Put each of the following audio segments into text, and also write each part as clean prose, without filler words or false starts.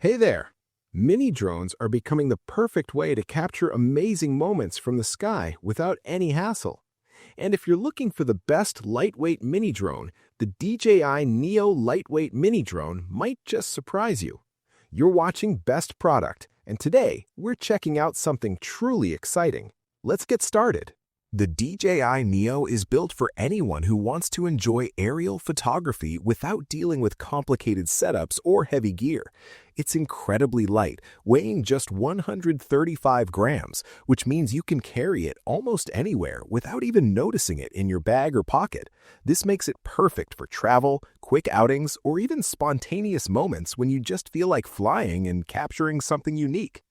Hey there! Mini drones are becoming the perfect way to capture amazing moments from the sky without any hassle. And if you're looking for the best lightweight mini drone, the DJI Neo Lightweight Mini Drone might just surprise you. You're watching Best Product, and today we're checking out something truly exciting. Let's get started. The DJI Neo is built for anyone who wants to enjoy aerial photography without dealing with complicated setups or heavy gear. It's incredibly light, weighing just 135 grams, which means you can carry it almost anywhere without even noticing it in your bag or pocket. This makes it perfect for travel, quick outings, or even spontaneous moments when you just feel like flying and capturing something unique.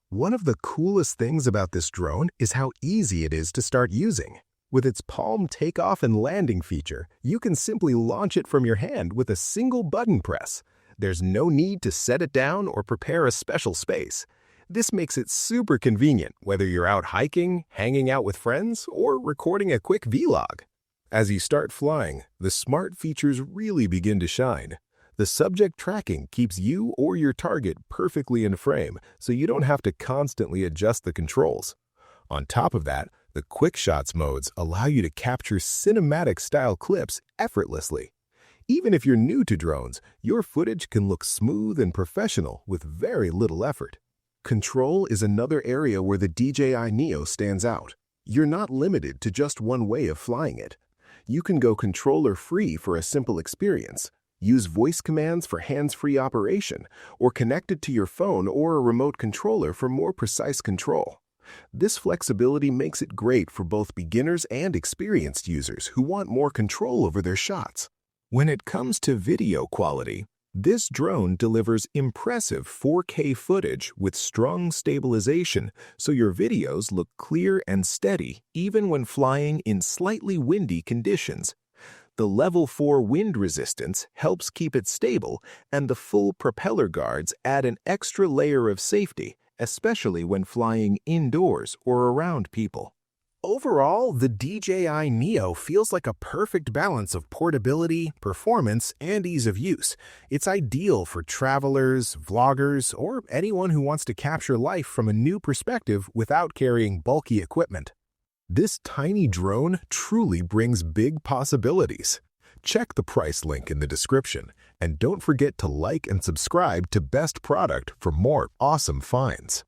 One of the coolest things about this drone is how easy it is to start using. With its palm takeoff and landing feature, you can simply launch it from your hand with a single button press. There's no need to set it down or prepare a special space. This makes it super convenient whether you're out hiking, hanging out with friends, or recording a quick vlog. As you start flying, the smart features really begin to shine. The subject tracking keeps you or your target perfectly in frame, so you don't have to constantly adjust the controls. On top of that, the quick shots modes allow you to capture cinematic-style clips effortlessly. Even if you're new to drones, your footage can look smooth and professional with very little effort. Control is another area where the DJI Neo stands out. You're not limited to just one way of flying it. You can go controller-free for a simple experience, use voice commands for hands-free operation, or connect it to your phone or a remote controller for more precise control. This flexibility makes it great for both beginners and experienced users who want more control over their shots. When it comes to video quality, this drone delivers impressive 4K footage with strong stabilization, so your videos look clear and steady even when flying in slightly windy conditions. The Level 4 wind resistance helps keep it stable, and the full propeller guards add an extra layer of safety, especially when flying indoors or around people. Overall, the DJI Neo feels like a perfect balance of portability, performance, and ease of use. It's ideal for travelers, vloggers, or anyone who wants to capture life from a new perspective without carrying bulky equipment. This tiny drone truly brings big possibilities. Check the price link in the description, and don't forget to like and subscribe to Best Product for more awesome finds.